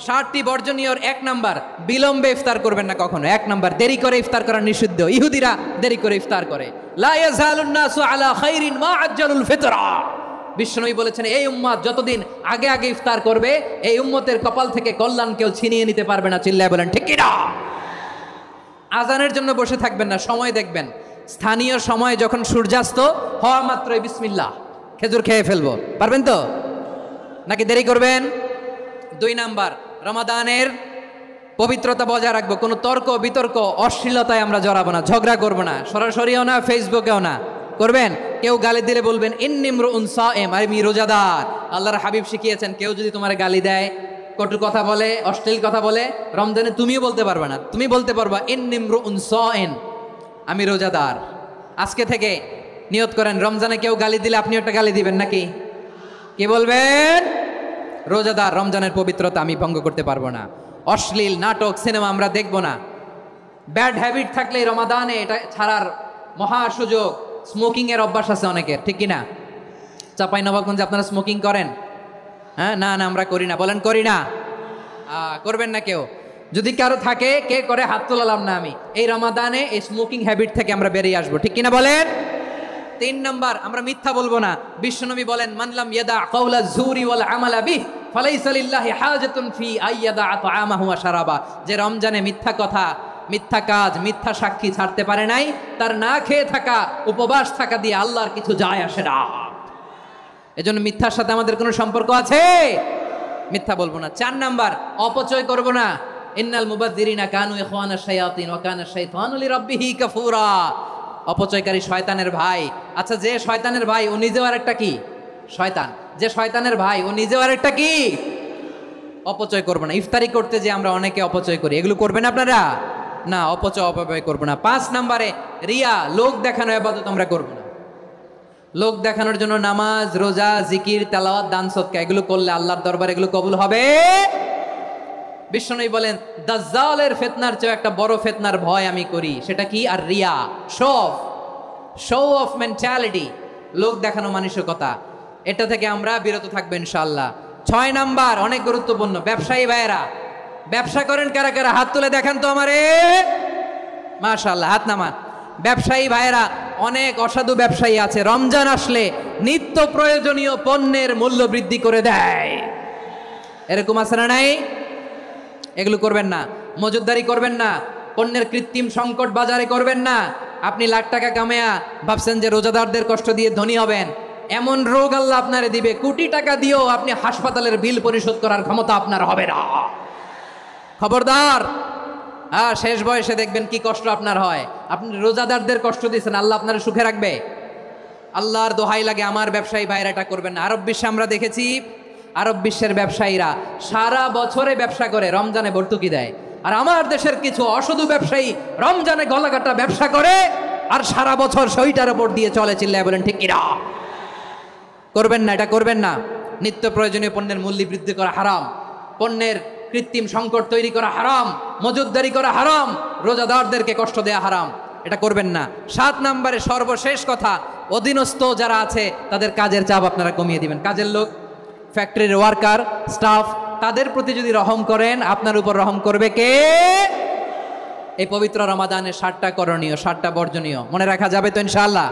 60টি বর্জনীয়র 1 number, বিলম্বে ইফতার করবেন না কখনো। 1 নাম্বার, দেরি করে ইফতার করা নিষিদ্ধ। ইহুদিরা দেরি করে ইফতার করে। লা ইয়াজালুন নাসু আলা খাইরিন মা আজ্জালুল ফিতরা। বিশ্বনবী বলেছেন, এই উম্মত যতদিন আগে আগে ইফতার করবে, এই উম্মতের কপাল থেকে কল্যাণ কেউ ছিনিয়ে নিতে পারবে না। চিল্লায় বলেন ঠিক কি না? আজানের জন্য বসে থাকবেন না, সময় দেখবেন। স্থানীয় সময় যখন সূর্যাস্ত হওয়া মাত্রই বিসমিল্লাহ, খেজুর খেয়ে ফেলবো। পারবেন তো নাকি দেরি করবেন? 2 নাম্বার, রমাদানের পবিত্রতা বজায় রাখবো। কোনো তর্ক বিতর্ক অশ্লীলতায় আমরা জড়াবো না, ঝগড়া করবো না, সরাসরিও না, ফেসবুকেও না। করবেন? কেউ গালি দিলে বলবেন ইন্নিমরুউন সায়েম, আমি রোজাদার। আল্লাহর হাবিব শিখিয়েছেন, কেউ যদি তোমার গালি দেয়, কটু কথা বলে, অশ্লীল কথা বলে, রমজানে তুমিও বলতে পারবে না। তুমি বলতে পারবা ইন্নিমরুউন সায়েম, আমি রোজাদার। আজকে থেকে নিয়ত করেন, রমজানে কেউ গালি দিলে আপনি একটা গালি দিবেন নাকি? কি বলবেন? রোজাদার, রমজানের পবিত্রতা আমি ভঙ্গ করতে পারবো না। অশ্লীল নাটক সিনেমা আমরা দেখবো না। ব্যাড হ্যাবিট থাকলে রমাদানে এটা ছাড়ার মহা সুযোগ। স্মোকিং এর অভ্যাস আছে অনেকের, ঠিক কিনা? চাঁপাইনবাবগঞ্জে আপনারা স্মোকিং করেন? হ্যাঁ, না না আমরা করি না। বলেন করি না। করবেন না কেউ? যদি কারো থাকে, কে করে হাত তোলালাম না আমি। এই রমাদানে এই স্মোকিং হ্যাবিট থেকে আমরা বেরিয়ে আসবো, ঠিক কিনা বলেন? 3 নাম্বার, আমরা মিথ্যা বলবো না। বিশ্বনবী বলেন, মানলাম ইয়াদা কাওলা যুরি ওয়াল আমালা বিহি ফালাইসা লিল্লাহি হাজাতুন ফি আইয়াদা তাআমাহু ওয়া শারাবা। যে রমজানে মিথ্যা কথা, মিথ্যা কাজ, মিথ্যা সাক্ষী ছাড়তে পারে নাই, তার না খেয়ে থাকা, উপবাস থাকা দিয়ে আল্লাহর কিছু যায় আসে না। এজন্য মিথ্যার সাথে আমাদের কোনো সম্পর্ক আছে? মিথ্যা বলবো না। 4 নাম্বার, অপচয় করব না। ইন্নাল মুবাযযিরিনা কানু ইখওয়ানাশ শায়াতিন ওয়া কানাশ শাইতানু লিরাব্বিহি কাফুরা। অপচয়কারী শয়তানের ভাই। আচ্ছা, যে শয়তানের ভাই ও নিজেও আরেকটা কি? শয়তান। যে শয়তানের ভাই ও নিজেও আরেকটা কি? অপচয় করবো না। ইফতারি করতে যে আমরা অনেকে অপচয় করি, এগুলো করবেন আপনারা? না, অপচয় করবো না। 5 নাম্বারে, রিয়া, লোক দেখানো ইবাদত আমরা করবো না। লোক দেখানোর জন্য নামাজ, রোজা, জিকির, তেলাওয়াত, দান, সদকা এগুলো করলে আল্লাহর দরবারে এগুলো কবুল হবে? বিশ্বনবী বলেন, দাজ্জালের ফিতনার চেয়ে একটা বড় ফিতনার ভয় আমি করি। সেটা কি? আর রিয়া, শো অফ মেন্টালিটি, লোক দেখানো মানসিকতা। এটা থেকে আমরা বিরত থাকবো ইনশাআল্লাহ। 6 নাম্বার, অনেক গুরুত্বপূর্ণ। ব্যবসায়ী ভাইয়েরা, ব্যবসা করেন কারা কারা? হাত তুলে দেখান তো আমারে। মাশাআল্লাহ, হাত নামান। ব্যবসায়ী ভাইয়েরা, অনেক অসাধু ব্যবসায়ী আছে, রমজান আসলে নিত্য প্রয়োজনীয় পণ্যের মূল্য বৃদ্ধি করে দেয়। এরকম আছে না নাই? এগুলো করবেন না। মজুদদারি করবেন না। পণ্যের কৃত্রিম সংকট বাজারে করবেন না। আপনি লাখ টাকা কামায়া ভাবছেন যে রোজাদারদের কষ্ট দিয়ে ধনী হবেন। এমন রোগ আল্লাহ আপনারে দিবে, কোটি টাকা দিয়েও আপনি হাসপাতালের বিল পরিশোধ করার ক্ষমতা আপনার হবে না। খবরদার। শেষ বয়সে দেখবেন কি কষ্ট আপনার হয়। আপনি রোজাদারদের কষ্ট দিয়েছেন, আল্লাহ আপনার সুখে রাখবে? আল্লাহর দোহাই লাগে, আমার ব্যবসায়ী ভাইরা এটা করবেন না। আরব বিশ্বে আমরা দেখেছি, আরব বিশ্বের ব্যবসায়ীরা সারা বছরে ব্যবসা করে, রমজানে ভর্তুকি দেয়। আর আমার দেশের কিছু অসাধু ব্যবসায়ী রমজানে গলাকাটা ব্যবসা করে আর সারা বছর সইটার উপর দিয়ে চলে। চিল্লায় বলেন ঠিক কিনা? করবেন না, এটা করবেন না। নিত্য প্রয়োজনীয় পণ্যের মূল্য বৃদ্ধি করা হারাম, পণ্যের কৃত্রিম সংকট তৈরি করা হারাম, মজুদদারি করা হারাম, রোজাদারদেরকে কষ্ট দেয়া হারাম। এটা করবেন না। 7 নাম্বারে সর্বশেষ কথা, অধীনস্থ যারা আছে তাদের কাজের চাপ আপনারা কমিয়ে দিবেন। কাজের লোক, ফ্যাক্টরির ওয়ার্কার, স্টাফ, তাদের প্রতি যদি রহম করেন, আপনার উপর রহম করবে কে? এই পবিত্র রমাদানের 7টা করণীয়, 7টা বর্জনীয় মনে রাখা যাবে তো ইনশাআল্লাহ?